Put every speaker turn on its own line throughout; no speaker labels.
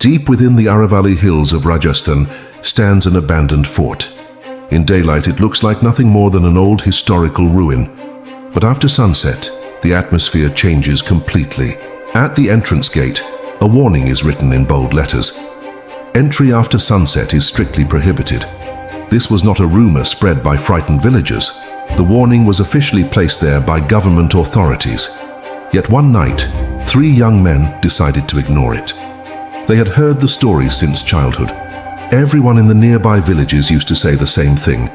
Deep within the Aravalli hills of Rajasthan stands an abandoned fort. In daylight, it looks like nothing more than an old historical ruin. But after sunset, the atmosphere changes completely. At the entrance gate, a warning is written in bold letters. Entry after sunset is strictly prohibited. This was not a rumor spread by frightened villagers. The warning was officially placed there by government authorities. Yet one night, 3 young men decided to ignore it. They had heard the stories since childhood. Everyone in the nearby villages used to say the same thing.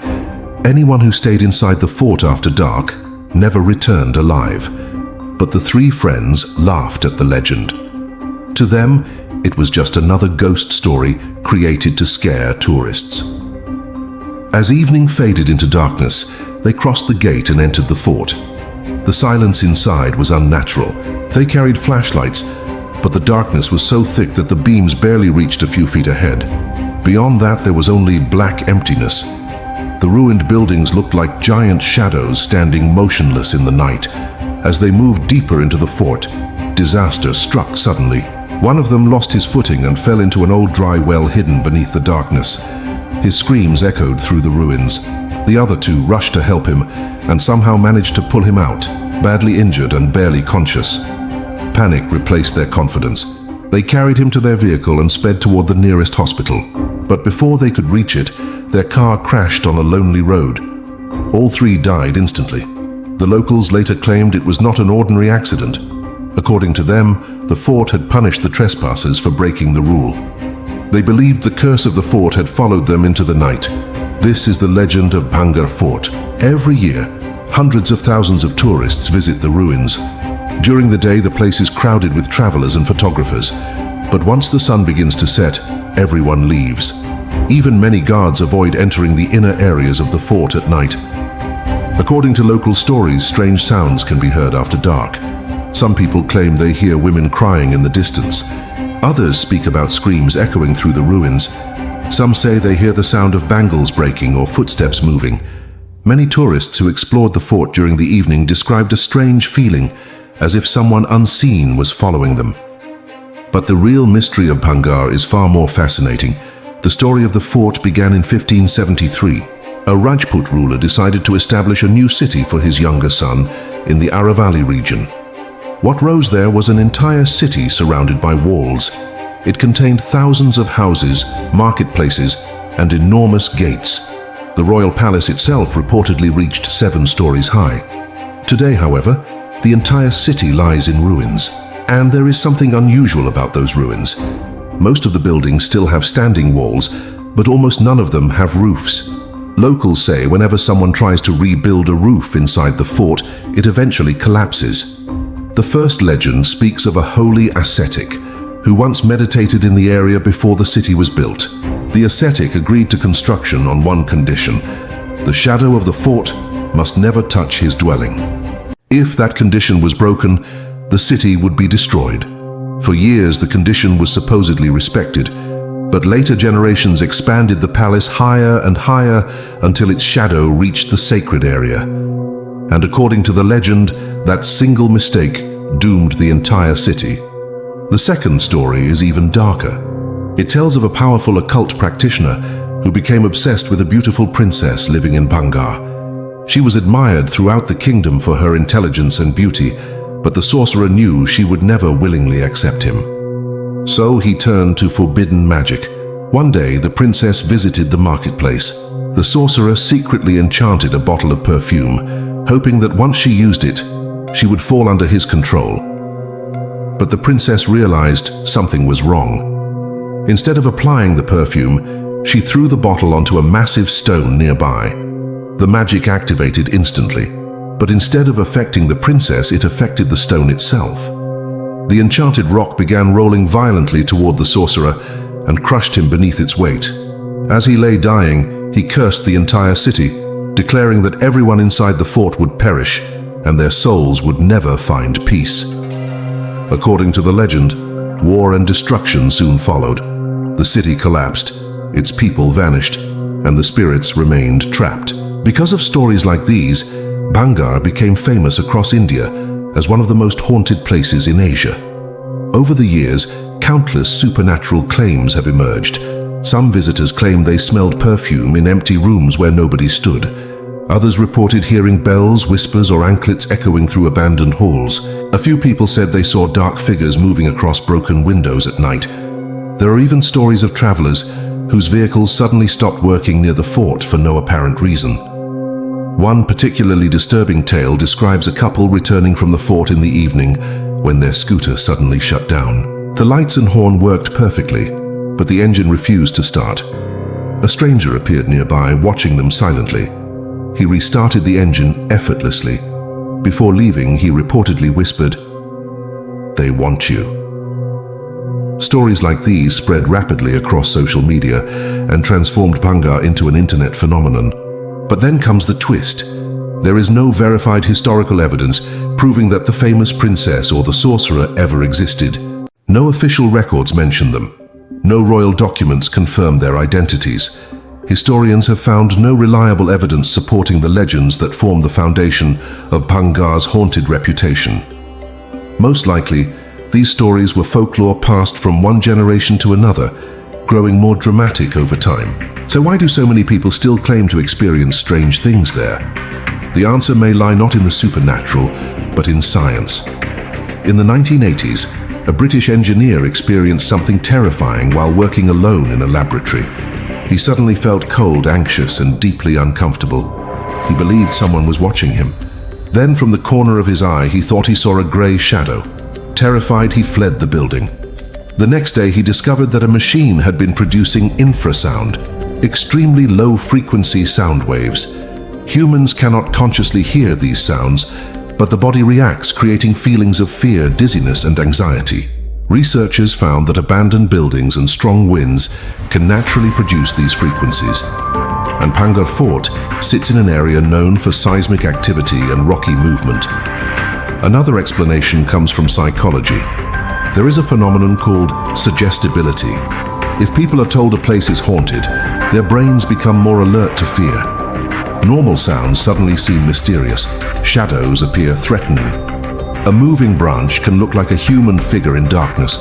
Anyone who stayed inside the fort after dark never returned alive. But the 3 friends laughed at the legend. To them, it was just another ghost story created to scare tourists. As evening faded into darkness, they crossed the gate and entered the fort. The silence inside was unnatural. They carried flashlights, but the darkness was so thick that the beams barely reached a few feet ahead. Beyond that, there was only black emptiness. The ruined buildings looked like giant shadows standing motionless in the night. As they moved deeper into the fort, disaster struck suddenly. One of them lost his footing and fell into an old dry well hidden beneath the darkness. His screams echoed through the ruins. The other 2 rushed to help him and somehow managed to pull him out, badly injured and barely conscious. Panic replaced their confidence. They carried him to their vehicle and sped toward the nearest hospital. But before they could reach it, their car crashed on a lonely road. All 3 died instantly. The locals later claimed it was not an ordinary accident. According to them, the fort had punished the trespassers for breaking the rule. They believed the curse of the fort had followed them into the night. This is the legend of Bhangarh Fort. Every year, hundreds of thousands of tourists visit the ruins. During the day, the place is crowded with travelers and photographers. But once the sun begins to set, everyone leaves. Even many guards avoid entering the inner areas of the fort at night. According to local stories, strange sounds can be heard after dark. Some people claim they hear women crying in the distance. Others speak about screams echoing through the ruins. Some say they hear the sound of bangles breaking or footsteps moving. Many tourists who explored the fort during the evening described a strange feeling, as if someone unseen was following them. But the real mystery of Bhangarh is far more fascinating. The story of the fort began in 1573. A Rajput ruler decided to establish a new city for his younger son in the Aravalli region. What rose there was an entire city surrounded by walls. It contained thousands of houses, marketplaces, and enormous gates. The royal palace itself reportedly reached 7 stories high. Today, however, the entire city lies in ruins, and there is something unusual about those ruins. Most of the buildings still have standing walls, but almost none of them have roofs. Locals say whenever someone tries to rebuild a roof inside the fort, it eventually collapses. The first legend speaks of a holy ascetic who once meditated in the area before the city was built. The ascetic agreed to construction on one condition: the shadow of the fort must never touch his dwelling. If that condition was broken, the city would be destroyed. For years, the condition was supposedly respected, but later generations expanded the palace higher and higher until its shadow reached the sacred area. And according to the legend, that single mistake doomed the entire city. The second story is even darker. It tells of a powerful occult practitioner who became obsessed with a beautiful princess living in Bhangarh. She was admired throughout the kingdom for her intelligence and beauty, but the sorcerer knew she would never willingly accept him. So he turned to forbidden magic. One day, the princess visited the marketplace. The sorcerer secretly enchanted a bottle of perfume, hoping that once she used it, she would fall under his control. But the princess realized something was wrong. Instead of applying the perfume, she threw the bottle onto a massive stone nearby. The magic activated instantly, but instead of affecting the princess, it affected the stone itself. The enchanted rock began rolling violently toward the sorcerer and crushed him beneath its weight. As he lay dying, he cursed the entire city, declaring that everyone inside the fort would perish and their souls would never find peace. According to the legend, war and destruction soon followed. The city collapsed, its people vanished, and the spirits remained trapped. Because of stories like these, Bhangarh became famous across India as one of the most haunted places in Asia. Over the years, countless supernatural claims have emerged. Some visitors claim they smelled perfume in empty rooms where nobody stood. Others reported hearing bells, whispers, or anklets echoing through abandoned halls. A few people said they saw dark figures moving across broken windows at night. There are even stories of travelers whose vehicles suddenly stopped working near the fort for no apparent reason. One particularly disturbing tale describes a couple returning from the fort in the evening when their scooter suddenly shut down. The lights and horn worked perfectly, but the engine refused to start. A stranger appeared nearby, watching them silently. He restarted the engine effortlessly. Before leaving, he reportedly whispered, "They want you." Stories like these spread rapidly across social media and transformed Bhangarh into an internet phenomenon. But then comes the twist. There is no verified historical evidence proving that the famous princess or the sorcerer ever existed. No official records mention them. No royal documents confirm their identities. Historians have found no reliable evidence supporting the legends that form the foundation of Bhangarh's haunted reputation. Most likely, these stories were folklore passed from one generation to another, growing more dramatic over time. So why do so many people still claim to experience strange things there? The answer may lie not in the supernatural, but in science. In the 1980s, a British engineer experienced something terrifying while working alone in a laboratory. He suddenly felt cold, anxious, and deeply uncomfortable. He believed someone was watching him. Then, from the corner of his eye, he thought he saw a grey shadow. Terrified, he fled the building. The next day, he discovered that a machine had been producing infrasound, extremely low-frequency sound waves. Humans cannot consciously hear these sounds, but the body reacts, creating feelings of fear, dizziness, and anxiety. Researchers found that abandoned buildings and strong winds can naturally produce these frequencies. And Bhangarh Fort sits in an area known for seismic activity and rocky movement. Another explanation comes from psychology. There is a phenomenon called suggestibility. If people are told a place is haunted, their brains become more alert to fear. Normal sounds suddenly seem mysterious. Shadows appear threatening. A moving branch can look like a human figure in darkness.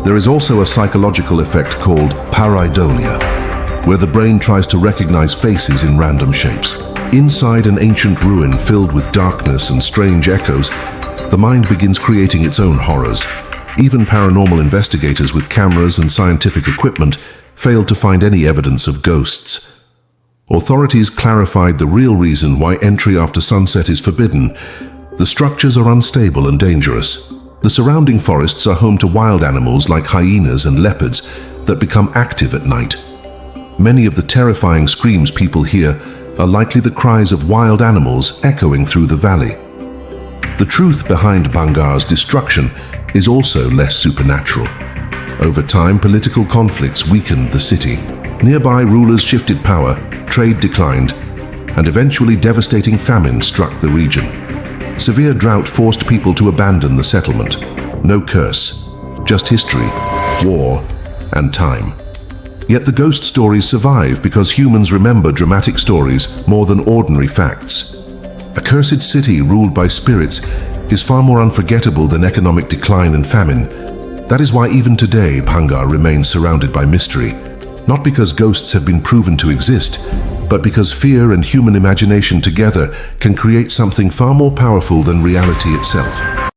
There is also a psychological effect called pareidolia, where the brain tries to recognize faces in random shapes. Inside an ancient ruin filled with darkness and strange echoes, the mind begins creating its own horrors. Even paranormal investigators with cameras and scientific equipment failed to find any evidence of ghosts. Authorities clarified the real reason why entry after sunset is forbidden. The structures are unstable and dangerous. The surrounding forests are home to wild animals like hyenas and leopards that become active at night. Many of the terrifying screams people hear are likely the cries of wild animals echoing through the valley. The truth behind Bhangarh's destruction is also less supernatural. Over time, political conflicts weakened the city. Nearby rulers shifted power, trade declined, and eventually devastating famine struck the region. Severe drought forced people to abandon the settlement. No curse, just history, war, and time. Yet the ghost stories survive because humans remember dramatic stories more than ordinary facts. A cursed city ruled by spirits is far more unforgettable than economic decline and famine. That is why even today Bhangarh remains surrounded by mystery. Not because ghosts have been proven to exist, but because fear and human imagination together can create something far more powerful than reality itself.